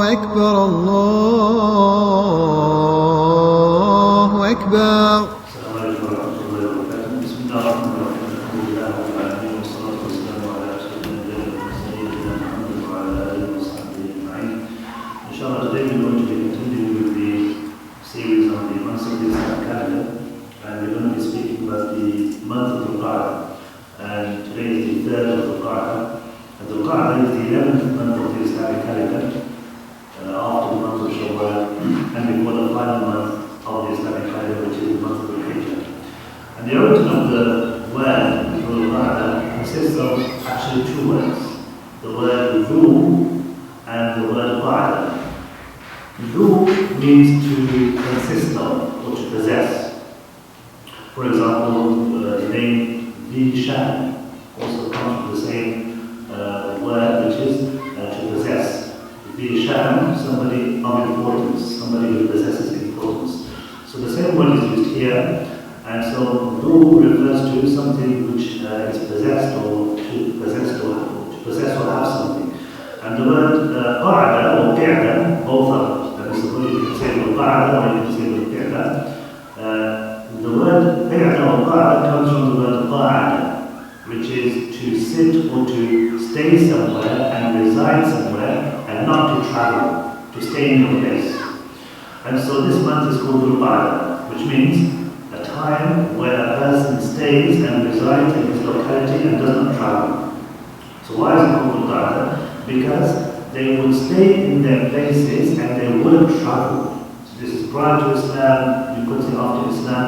أكبر الله أكبر. السلام عليكم ورحمة الله وبركاته. بسم الله الرحمن الرحيم. الحمد لله رب العالمين والصلاة والسلام على أشرف الأنبياء والمرسلين سيدنا محمد وعلى آله وصحبه أجمعين. Inshallah, today we're going to be continuing with the series on the months of the Islamic calendar, and we're going to be speaking about the month of Qa'dah. And today is the third of Qa'dah. And Qa'dah is the 11th month of the Islamic calendar, after the month of Shawwal, and before the final month of the Islamic calendar, which is the month of Hijjah. And the origin of the word Qa'dah consists of actually two words: the word Dhul and the word Qa'dah. Dhul means to consist of or to possess. For example, the name Dhi Shan also comes from the same word, which is to possess. Dhi Shan, somebody of importance, somebody who possesses importance. So the same word is used here, and so Dhul refers to something which is possessed or to possess or have something. And the word Qa'dah or Qa'dah, both are. You can say the Qa'dah or you can say the Qa'dah. The word Qa'dah or Qa'dah comes from the word Qa'dah, which is to sit or to stay somewhere and reside somewhere and not to travel, to stay in your place. And so this month is called Dhul Qa'dah, which means a time where a person stays and resides in his locality and does not travel. So why is it called Dhul Qa'dah? Because they would stay in their places and they wouldn't travel. So this is prior to Islam, you could say after Islam.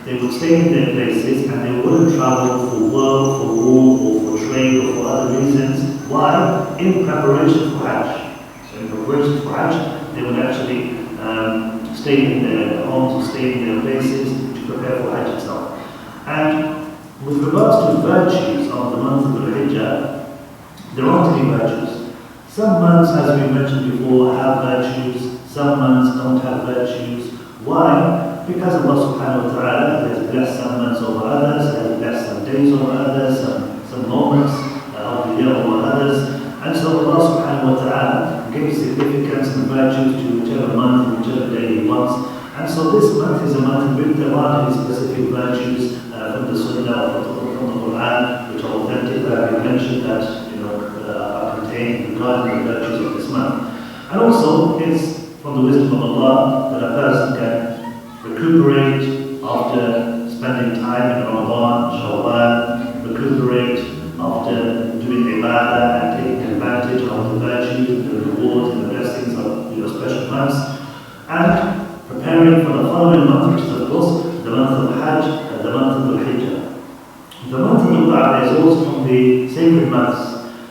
They would stay in their places and they wouldn't travel for work, for war, or for trade, or for other reasons. Why? In preparation for Hajj. So in preparation for Hajj, they would actually stay in their homes, stay in their places to prepare for Hajj itself. And with regards to virtues of the month of Hijjah, there are three virtues. Some months, as we mentioned before, have virtues, some months don't have virtues. Why? Because Allah subhanahu wa ta'ala has blessed some months over others, has blessed some days over others, some moments of the year over others. And so Allah subhanahu wa ta'ala gives significance and virtues to whichever month, whichever day He wants. And so this month is a month in which there are any specific virtues from the Sunnah, from the Qur'an, which are authentic, that we mentioned that are contained regarding the virtues of this month. And also, it's from the wisdom of Allah that a person can recuperate after spending time in Ramadan, Shawwal, recuperate after doing ibadah and taking advantage of the virtues, the rewards and the blessings of special months, and preparing for the following month, which is of course the month of Hajj and the month of Hijjah. The month of Qa'dah is also from the sacred months.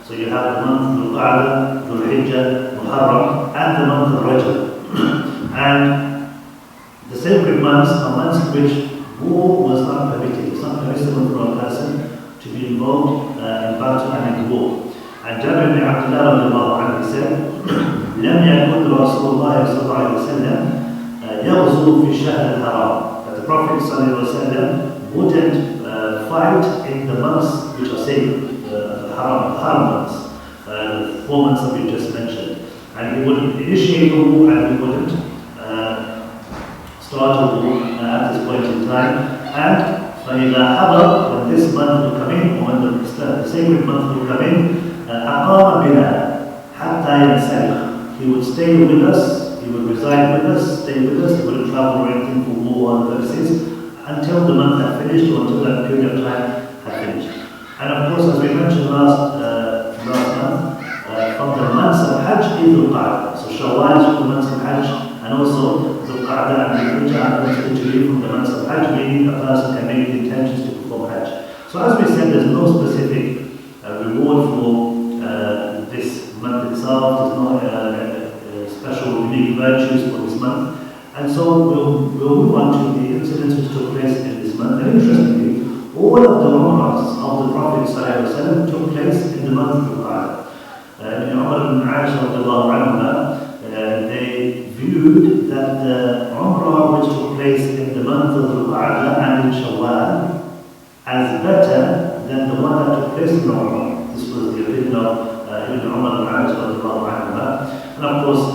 So you have the month of Qa'dah, Dhul Hijjah, Muharram, and the month of Rajab. And the sacred months are months in which war was not permitted. It's not permissible for a person to be involved in battle and in war. And Jabir ibn Abdullah said, لم يكن رسول الله صلى الله عليه وسلم يغزو في الشهر الحرام. That the Prophet صلى الله عليه وسلم wouldn't fight in the months which are sacred, haram months, the 4 months that we just mentioned. And he wouldn't initiate a war and he wouldn't start a war at this point in time. And فَإِذَا حَضَرْ, when this month will come in, or when the sacred month will come in, أَقَامَ بِنَا حَتَّى يَنْسَلِخ. He would stay with us, he would reside with us, stay with us, he wouldn't travel or anything for war or other purposes, until the month had finished or until that period of time had finished. And of course, as we mentioned last month, from the months of Hajj is Dhul Qa'dah. So Shawwal is from the months of Hajj, and also Dhul Qa'dah and Hijjah are constituted from the months of Hajj, meaning a person can make the intentions to perform Hajj. So as we said, there's no specific reward for this month itself. There's no special unique virtues for this month. And so we'll move on to the incidents which took place in this month. And interestingly, all of the umrahs of the Prophet ﷺ took place in the month of Qa'dah. In Umar ibn Aisha, they viewed that the umrah which took place in the month of Qa'dah and in Shawwal as better than the one that took place in Ramadan. This was the opinion of Ibn Umar ibn Aisha. And of course,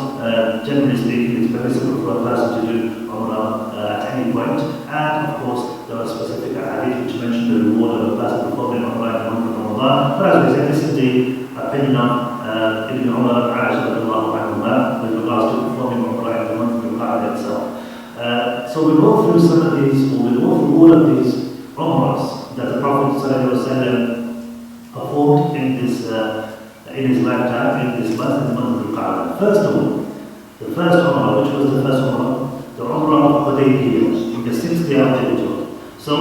generally speaking, it's permissible for a person to do Umrah at any point. And of course, there are specific hadith which mention the reward of a person performing Umrah in the month of Ramadan. But as we said, this is the opinion of Ibn Umar and Aisha with regards to performing Umrah in the month of Qa'dah itself. So we'll go through some of these, or we'll go through all of these Umrahs that the Prophet ﷺ performed in his lifetime, in this month, in the month of Qa'dah. First of all, the first Umrah, which was the first Umrah, the Umrah of Hudaybiyah, in the 6th day of the Hijrah. So,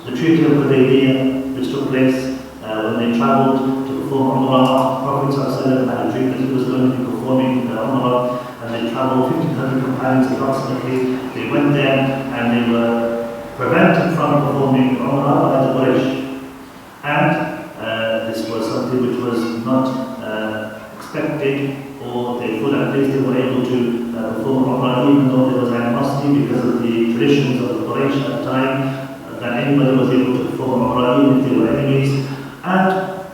the Treaty of Hudaybiyah, which took place when they travelled to perform Umrah, the Prophet ﷺ had a dream that he was going to be performing Umrah, and they travelled 1,500 companions approximately. They went there and they were prevented from performing Umrah by the Quraysh. And this was something which was not expected, or they thought at least they were able to perform Umrah, even though there was animosity because of the traditions of the Quraysh at the time, that anybody was able to perform Umrah even if they were enemies. And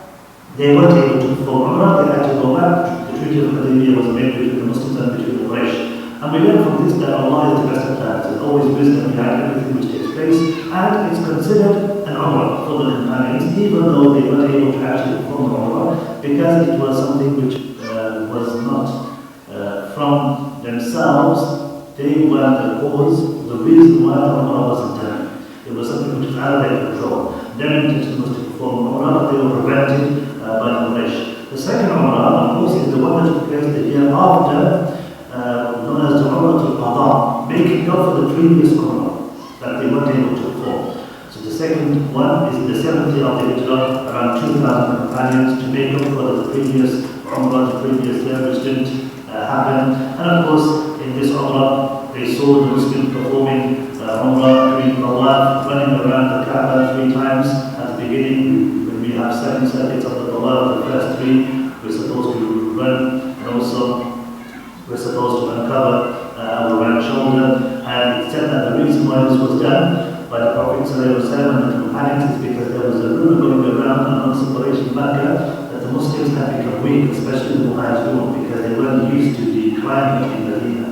they weren't able to perform Umrah, they had to go back. The Treaty of Hudaybiyah was made between the Muslims and between the Quraysh. And we learn from this that Allah is the best of plans. There's always wisdom behind everything which takes place, and it's considered an Umrah for the companions, even though they weren't able to actually perform the Umrah, because it was something which was not from themselves. They were the cause, the reason why the Umrah wasn't done. It was something which was out of their control. Their intention was to perform Umrah, but they were prevented by the Quraysh. The second Umrah, of course, is the one that took place the year after, known as the Qa'dah, making up for the previous Umrah that they weren't able to perform. So the second one is the 7th year of the Hijrah, around 2,000 companions to make up for the previous Umrah, the previous year, which didn't happen. And of course, in this Umrah, they saw the Muslims performing Umrah, doing Tawaf, running around the Qa'dah 3 times at the beginning. When we have 7 circuits of the Tawaf, the first 3, we're supposed to run, and also we're supposed to uncover our right shoulder. And it said that the reason why this was done by the Prophet ﷺ and the companions is because there was a rumor going around amongst the Quraysh in Mecca that the Muslims had become weak, especially the Muhajirun, because they weren't used to the climate in Medina.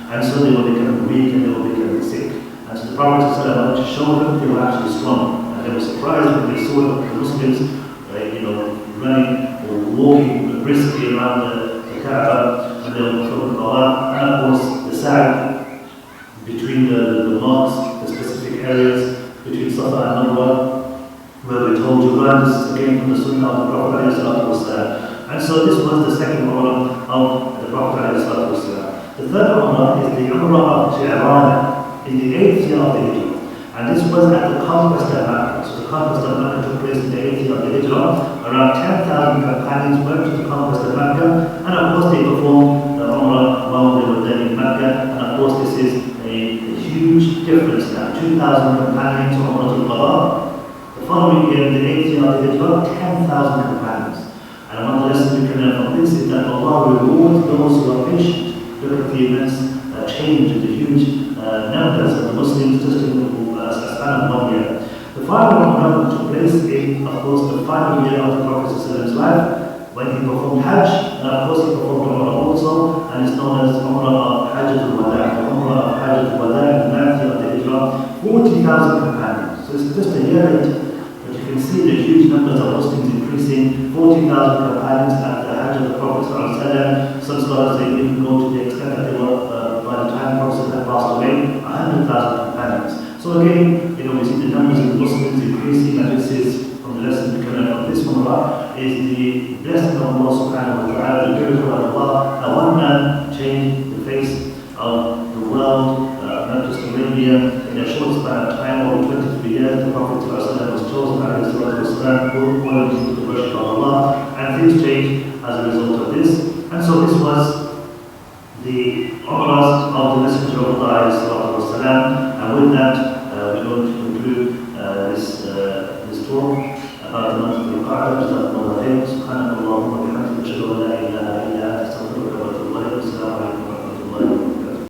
And so they were becoming weak and they were becoming sick. And so the Prophet ﷺ wanted to show them they were actually strong. And they were surprised when they saw the Muslims running or walking briskly around the Qa'dah, and they were performing Tawaf. And of course, the Sa'i between the mosques, the specific areas between Safa and Marwa, where we're told to run. This is again from the Sunnah of the Prophet ﷺ. And so this was the second Umrah of the Prophet ﷺ. The third Umrah is the Umrah of Ji'rana in the 8th year of the Hijrah. And this was at the conquest of Mecca. So the conquest of Mecca took place in the 8th year of the Hijrah. Around 10,000 companions went to the conquest of Mecca, and of course they performed the Umrah while they were there in Mecca. And of course this is a huge difference now. 2,000 companions on Umrah al-Qa'dah. The following year, in the 8th year of the Hijrah, 10,000 companions. And one of the lessons we can learn from this is that Allah rewards those who are patient. Look at the immense change in the huge numbers of the Muslims just in a span of 1 year. The final Umrah took place in, of course, the final year of the Prophet's life, when he performed Hajj, and of course he performed Umrah also, and it's known as Umrah of Hajj al-Wada'. The Umrah of Hajj al-Wada' in the 9th year of the Hijrah, 40,000 companions. So it's just a year late, but you can see the huge numbers of Muslims increasing. 40,000 companions at the Hajj of the Prophet ﷺ. Some scholars say even go to the extent that they were, by the time the Prophet had passed away, 100,000 companions. So again, we see the numbers of the Muslims increasing, and this is, from the lesson we can learn from this Umrah, is the blessing of Allah subhanahu wa ta'ala, the miracle of Allah, that one man changed the face of the world, not just Arabia, in a short span of time, over 23 years. The Prophet ﷺ was chosen by his all into the worship of Allah, and things changed as a result of this. And so this was the Umrahs of the Messenger of Allah ﷺ. And with that, we're going to conclude this talk about the month of Qa'dah. JazakAllahu khairan. Subhanakallahumma wa bihamdika, ashhadu an la ilaha illa